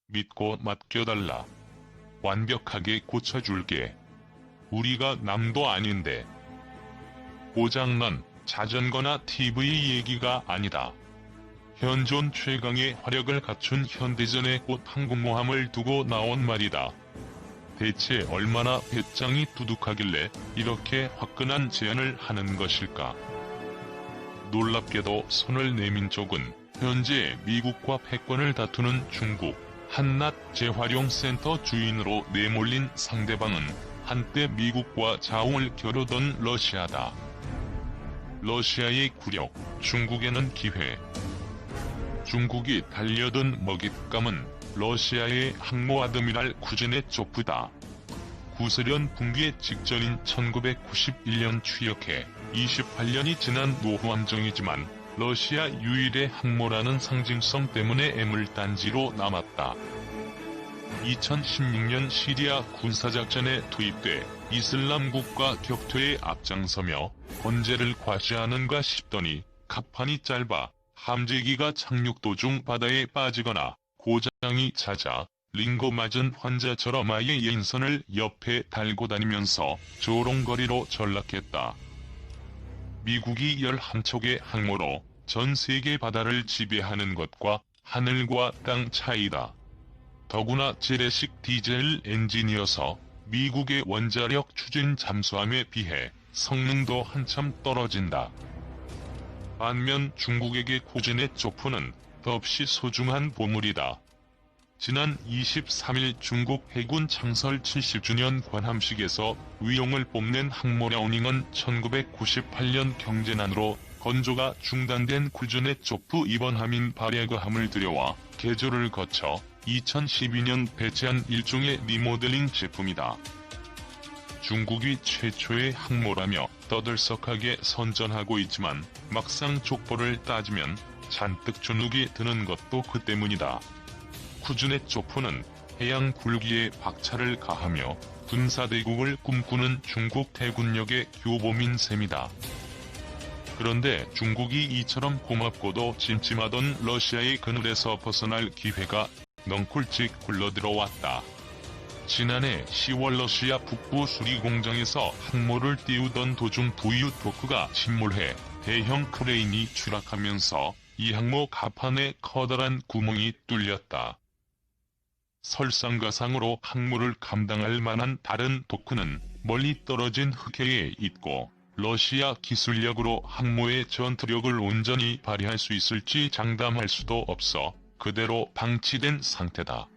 믿고 맡겨달라. 완벽하게 고쳐줄게. 우리가 남도 아닌데. 고장난 자전거나 TV 얘기가 아니다. 현존 최강의 화력을 갖춘 현대전의 꽃 항공모함을 두고 나온 말이다. 대체 얼마나 배짱이 두둑하길래 이렇게 화끈한 제안을 하는 것일까? 놀랍게도 손을 내민 쪽은 현재 미국과 패권을 다투는 중국, 한낱 재활용센터 주인으로 내몰린 상대방은 한때 미국과 자웅을 겨루던 러시아다. 러시아의 굴욕, 중국에는 기회. 중국이 달려든 먹잇감은 러시아의 항모아드미랄 쿠즈네초프다. 구소련 붕괴 직전인 1991년 취역해 28년이 지난 노후함정이지만 러시아 유일의 항모라는 상징성 때문에 애물단지로 남았다. 2016년 시리아 군사작전에 투입돼 이슬람 국가 격퇴에 앞장서며 건재를 과시하는가 싶더니 갑판이 짧아 함재기가 착륙 도중 바다에 빠지거나 고장이 잦아 링거 맞은 환자처럼 아예 인선을 옆에 달고 다니면서 조롱거리로 전락했다. 미국이 11척의 항모로 전 세계 바다를 지배하는 것과 하늘과 땅 차이다. 더구나 재래식 디젤 엔진이어서 미국의 원자력 추진 잠수함에 비해 성능도 한참 떨어진다. 반면 중국에게 쿠즈네초프는 더없이 소중한 보물이다. 지난 23일 중국 해군 창설 70주년 관함식에서 위용을 뽐낸 항모라우닝은 1998년 경제난으로 건조가 중단된 쿠즈네초프 이번함인 바레그함을 들여와 개조를 거쳐 2012년 배치한 일종의 리모델링 제품이다. 중국이 최초의 항모라며 떠들썩하게 선전하고 있지만 막상 족보를 따지면 잔뜩 주눅이 드는 것도 그 때문이다. 쿠즈네초프는 해양 굴기에 박차를 가하며 군사대국을 꿈꾸는 중국 대군력의 교보민 셈이다. 그런데 중국이 이처럼 고맙고도 찜찜하던 러시아의 그늘에서 벗어날 기회가 넝쿨찍 굴러들어왔다. 지난해 10월 러시아 북부 수리공장에서 항모를 띄우던 도중 부유토크가 침몰해 대형 크레인이 추락하면서 이 항모 갑판에 커다란 구멍이 뚫렸다. 설상가상으로 항모를 감당할 만한 다른 도크는 멀리 떨어진 흑해에 있고 러시아 기술력으로 항모의 전투력을 온전히 발휘할 수 있을지 장담할 수도 없어 그대로 방치된 상태다.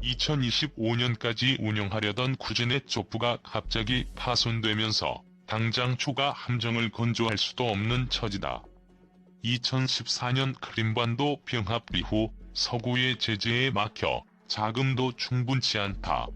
2025년까지 운영하려던 쿠즈네초프가 갑자기 파손되면서 당장 추가 함정을 건조할 수도 없는 처지다. 2014년 크림반도 병합 이후 서구의 제재에 막혀 자금도 충분치 않다.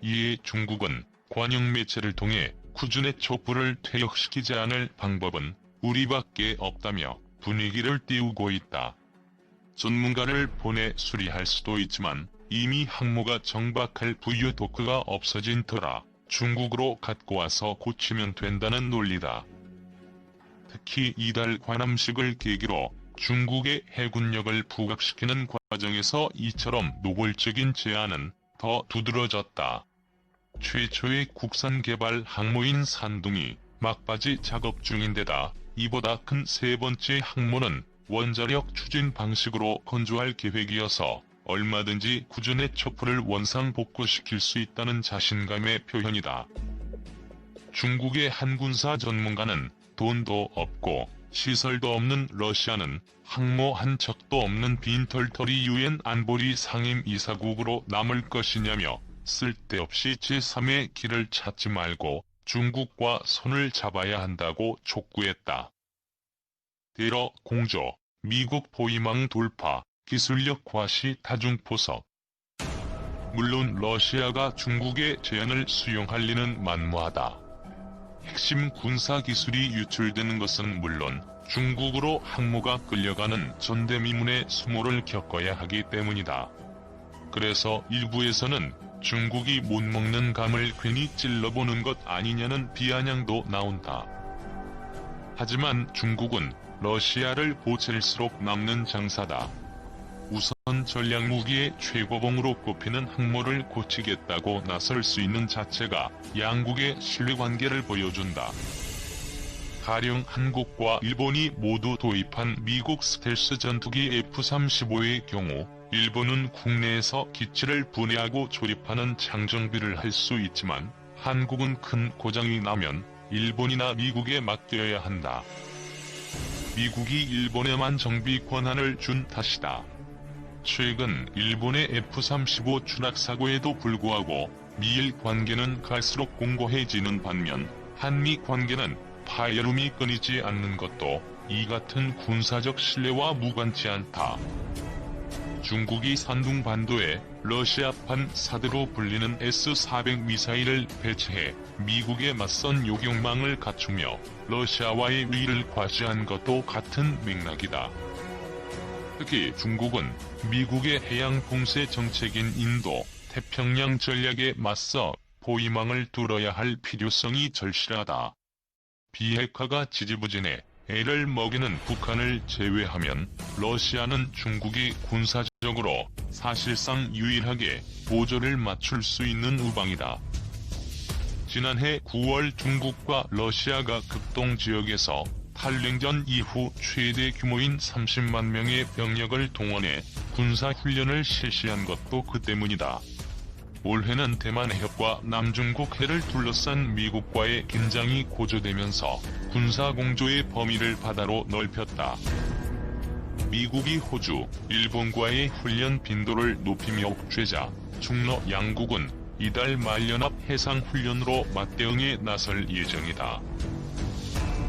이에 중국은 관영 매체를 통해 쿠즈네초프를 퇴역시키지 않을 방법은 우리밖에 없다며 분위기를 띄우고 있다. 전문가를 보내 수리할 수도 있지만 이미 항모가 정박할 부유도크가 없어진 터라 중국으로 갖고 와서 고치면 된다는 논리다. 특히 이달 관함식을 계기로 중국의 해군력을 부각시키는 과정에서 이처럼 노골적인 제안은 더 두드러졌다. 최초의 국산 개발 항모인 산둥이 막바지 작업 중인데다 이보다 큰 세 번째 항모는 원자력 추진 방식으로 건조할 계획이어서 얼마든지 쿠즈네초프를 원상복구시킬 수 있다는 자신감의 표현이다. 중국의 한 군사 전문가는 돈도 없고 시설도 없는 러시아는 항모 한 척도 없는 빈털터리 유엔 안보리 상임이사국으로 남을 것이냐며 쓸데없이 제3의 길을 찾지 말고 중국과 손을 잡아야 한다고 촉구했다. 대러 공조, 미국 포위망 돌파, 기술력 과시 다중포석. 물론 러시아가 중국의 제안을 수용할 리는 만무하다. 핵심 군사기술이 유출되는 것은 물론 중국으로 항모가 끌려가는 전대미문의 수모를 겪어야 하기 때문이다. 그래서 일부에서는 중국이 못 먹는 감을 괜히 찔러보는 것 아니냐는 비아냥도 나온다. 하지만 중국은 러시아를 보챌수록 남는 장사다. 우선 전략무기의 최고봉으로 꼽히는 항모를 고치겠다고 나설 수 있는 자체가 양국의 신뢰관계를 보여준다. 가령 한국과 일본이 모두 도입한 미국 스텔스 전투기 F-35의 경우 일본은 국내에서 기체를 분해하고 조립하는 장정비를 할 수 있지만 한국은 큰 고장이 나면 일본이나 미국에 맡겨야 한다. 미국이 일본에만 정비 권한을 준 탓이다. 최근 일본의 F-35 추락사고에도 불구하고 미일 관계는 갈수록 공고해지는 반면 한미 관계는 파열음이 끊이지 않는 것도 이 같은 군사적 신뢰와 무관치 않다. 중국이 산둥반도에 러시아판 사드로 불리는 S-400 미사일을 배치해 미국에 맞선 요격망을 갖추며 러시아와의 위를 과시한 것도 같은 맥락이다. 특히 중국은 미국의 해양 봉쇄 정책인 인도, 태평양 전략에 맞서 포위망을 뚫어야 할 필요성이 절실하다. 비핵화가 지지부진해 애를 먹이는 북한을 제외하면 러시아는 중국이 군사적으로 사실상 유일하게 보조를 맞출 수 있는 우방이다. 지난해 9월 중국과 러시아가 극동 지역에서 탈냉전 이후 최대 규모인 30만 명의 병력을 동원해 군사훈련을 실시한 것도 그 때문이다. 올해는 대만 해협과 남중국 해를 둘러싼 미국과의 긴장이 고조되면서 군사공조의 범위를 바다로 넓혔다. 미국이 호주, 일본과의 훈련 빈도를 높이며 옥죄자 중러 양국은 이달 말 연합 해상훈련으로 맞대응에 나설 예정이다.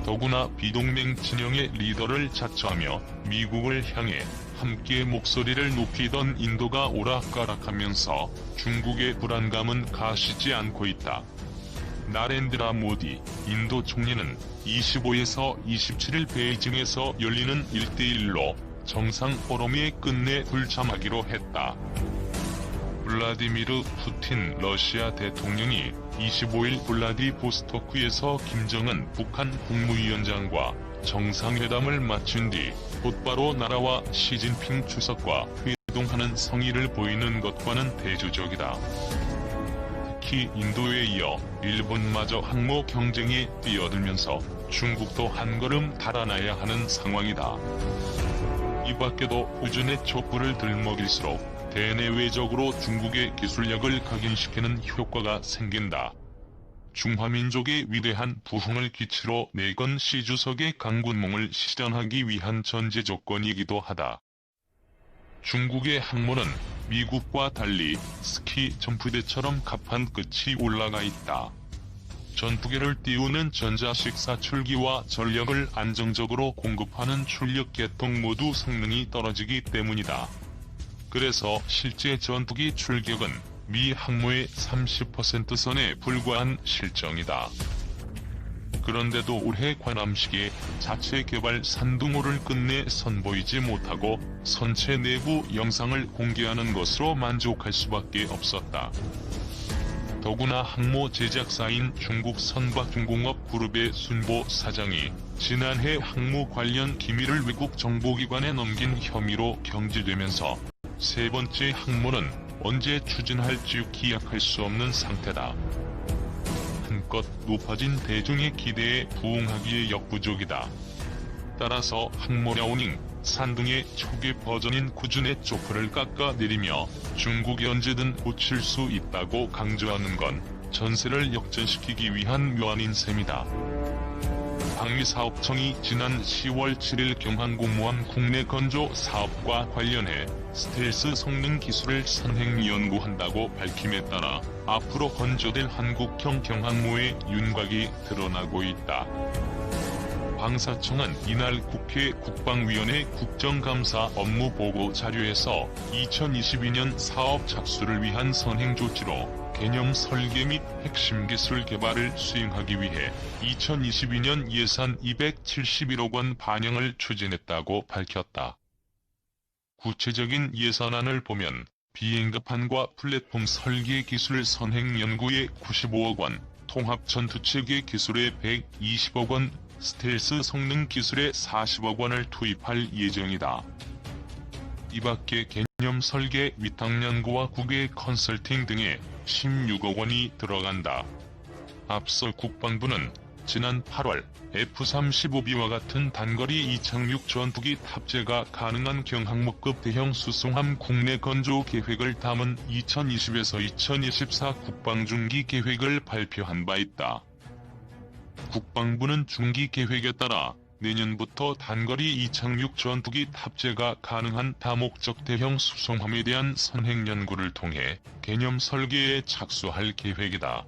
더구나 비동맹 진영의 리더를 자처하며 미국을 향해 함께 목소리를 높이던 인도가 오락가락하면서 중국의 불안감은 가시지 않고 있다. 나렌드라 모디 인도 총리는 25에서 27일 베이징에서 열리는 1대1로 정상 포럼에 끝내 불참하기로 했다. 블라디미르 푸틴 러시아 대통령이 25일 블라디보스토크에서 김정은 북한 국무위원장과 정상회담을 마친 뒤 곧바로 나라와 시진핑 주석과 회동하는 성의를 보이는 것과는 대조적이다. 특히 인도에 이어 일본마저 항모 경쟁에 뛰어들면서 중국도 한 걸음 달아나야 하는 상황이다. 이 밖에도 호준의 촛불을 들먹일수록 대내외적으로 중국의 기술력을 각인시키는 효과가 생긴다. 중화민족의 위대한 부흥을 기치로 내건 시주석의 강군몽을 실현하기 위한 전제 조건이기도 하다. 중국의 항모는 미국과 달리 스키 점프대처럼 갑판 끝이 올라가 있다. 전투기를 띄우는 전자식 사출기와 전력을 안정적으로 공급하는 출력 계통 모두 성능이 떨어지기 때문이다. 그래서 실제 전투기 출격은 미 항모의 30% 선에 불과한 실정이다. 그런데도 올해 관함식에 자체 개발 산둥호를 끝내 선보이지 못하고 선체 내부 영상을 공개하는 것으로 만족할 수밖에 없었다. 더구나 항모 제작사인 중국 선박중공업 그룹의 순보 사장이 지난해 항모 관련 기밀을 외국 정보기관에 넘긴 혐의로 경질되면서 세 번째 항모는 언제 추진할지 기약할 수 없는 상태다. 한껏 높아진 대중의 기대에 부응하기에 역부족이다. 따라서 항모 랴오닝, 산둥의 초기 버전인 구준의 조커를 깎아내리며 중국이 언제든 고칠 수 있다고 강조하는 건 전세를 역전시키기 위한 묘안인 셈이다. 방위사업청이 지난 10월 7일 경항공모함 국내 건조 사업과 관련해 스텔스 성능 기술을 선행 연구한다고 밝힘에 따라 앞으로 건조될 한국형 경항모의 윤곽이 드러나고 있다. 방사청은 이날 국회 국방위원회 국정감사 업무보고 자료에서 2022년 사업 착수를 위한 선행 조치로 개념 설계 및 핵심 기술 개발을 수행하기 위해 2022년 예산 271억 원 반영을 추진했다고 밝혔다. 구체적인 예산안을 보면 비행급함과 플랫폼 설계 기술 선행 연구에 95억 원, 통합 전투체계 기술에 120억 원, 스텔스 성능 기술에 40억 원을 투입할 예정이다. 이밖에 개념 설계, 위탁 연구와 국외 컨설팅 등에 16억 원이 들어간다. 앞서 국방부는 지난 8월 F-35B와 같은 단거리 이착륙 전투기 탑재가 가능한 경항모급 대형 수송함 국내 건조 계획을 담은 2020에서 2024 국방중기 계획을 발표한 바 있다. 국방부는 중기 계획에 따라 내년부터 단거리 이착륙 전투기 탑재가 가능한 다목적 대형 수송함에 대한 선행 연구를 통해 개념 설계에 착수할 계획이다.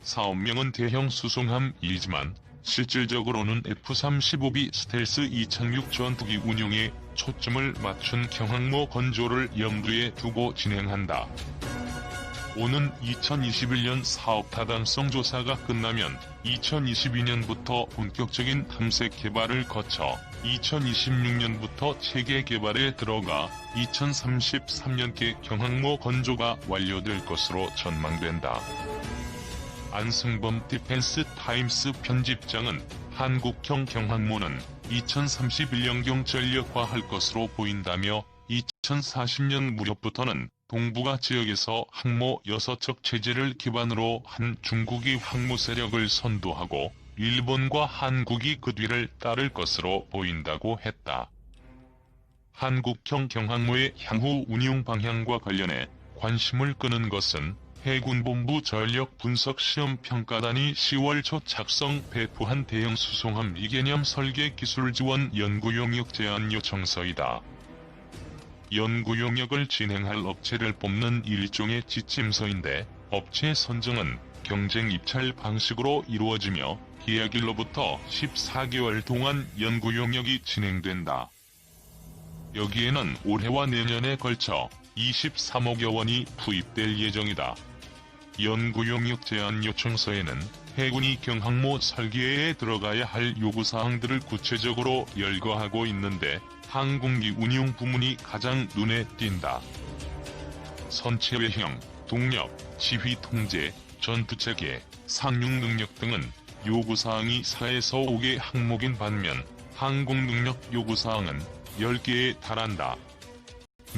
사업명은 대형 수송함이지만 실질적으로는 F-35B 스텔스 이착륙 전투기 운용에 초점을 맞춘 경항모 건조를 염두에 두고 진행한다. 오는 2021년 사업 타당성 조사가 끝나면 2022년부터 본격적인 탐색 개발을 거쳐 2026년부터 체계 개발에 들어가 2033년께 경항모 건조가 완료될 것으로 전망된다. 안승범 디펜스 타임스 편집장은 한국형 경항모는 2031년경 전력화할 것으로 보인다며 2040년 무렵부터는 동북아 지역에서 항모 6척 체제를 기반으로 한 중국이 항모 세력을 선도하고 일본과 한국이 그 뒤를 따를 것으로 보인다고 했다. 한국형 경항모의 향후 운용 방향과 관련해 관심을 끄는 것은 해군본부 전력분석시험평가단이 10월 초 작성 배포한 대형 수송함 이개념 설계 기술 지원 연구용역 제안 요청서이다. 연구용역을 진행할 업체를 뽑는 일종의 지침서인데 업체 선정은 경쟁 입찰 방식으로 이루어지며 계약일로부터 14개월 동안 연구용역이 진행된다. 여기에는 올해와 내년에 걸쳐 23억여 원이 투입될 예정이다. 연구용역 제안 요청서에는 해군이 경항모 설계에 들어가야 할 요구사항들을 구체적으로 열거하고 있는데 항공기 운용 부문이 가장 눈에 띈다. 선체 외형, 동력, 지휘 통제, 전투체계, 상륙 능력 등은 요구사항이 4에서 5개 항목인 반면 항공능력 요구사항은 10개에 달한다.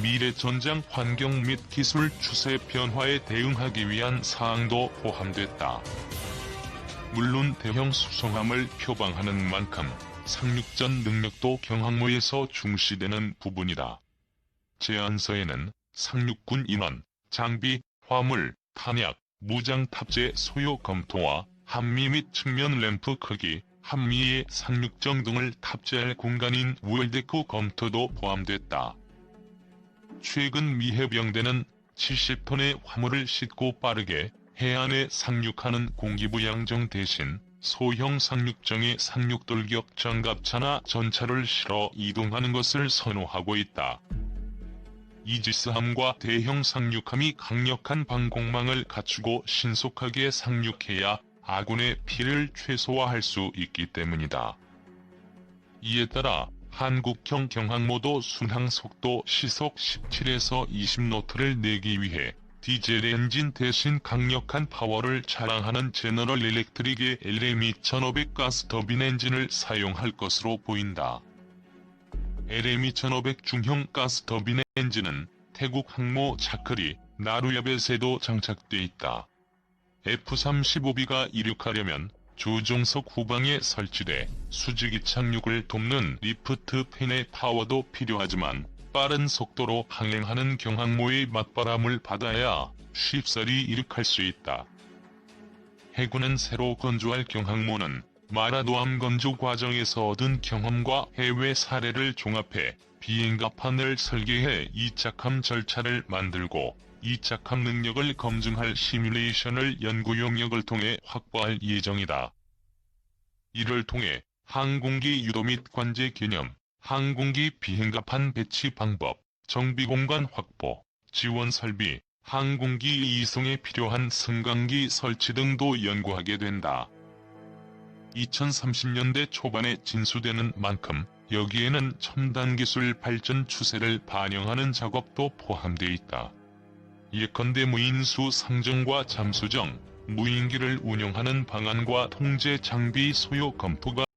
미래 전장 환경 및 기술 추세 변화에 대응하기 위한 사항도 포함됐다. 물론 대형 수송함을 표방하는 만큼 상륙전 능력도 경항모에서 중시되는 부분이다. 제안서에는 상륙군 인원, 장비, 화물, 탄약, 무장 탑재 소요 검토와 한미 및 측면 램프 크기, 한미의 상륙정 등을 탑재할 공간인 우열데크 검토도 포함됐다. 최근 미 해병대는 70톤의 화물을 싣고 빠르게 해안에 상륙하는 공기부양정 대신 소형 상륙정에 상륙돌격 장갑차나 전차를 실어 이동하는 것을 선호하고 있다. 이지스함과 대형 상륙함이 강력한 방공망을 갖추고 신속하게 상륙해야 아군의 피해를 최소화할 수 있기 때문이다. 이에 따라 한국형 경항모도 순항속도 시속 17에서 20노트를 내기 위해 디젤 엔진 대신 강력한 파워를 자랑하는 제너럴 일렉트릭의 LM2500 가스터빈 엔진을 사용할 것으로 보인다. LM2500 중형 가스터빈 엔진은 태국 항모 차크리, 나루야벳에도 장착돼 있다. F-35B가 이륙하려면 조종석 후방에 설치돼 수직이 착륙을 돕는 리프트 팬의 파워도 필요하지만 빠른 속도로 항행하는 경항모의 맞바람을 받아야 쉽사리 이륙할 수 있다. 해군은 새로 건조할 경항모는 마라도암 건조 과정에서 얻은 경험과 해외 사례를 종합해 비행갑판을 설계해 이착함 절차를 만들고 이착함 능력을 검증할 시뮬레이션을 연구 용역을 통해 확보할 예정이다. 이를 통해 항공기 유도 및 관제 개념, 항공기 비행갑판 배치 방법, 정비 공간 확보, 지원 설비, 항공기 이송에 필요한 승강기 설치 등도 연구하게 된다. 2030년대 초반에 진수되는 만큼 여기에는 첨단 기술 발전 추세를 반영하는 작업도 포함되어 있다. 예컨대 무인수 상정과 잠수정, 무인기를 운용하는 방안과 통제 장비 소요 검토가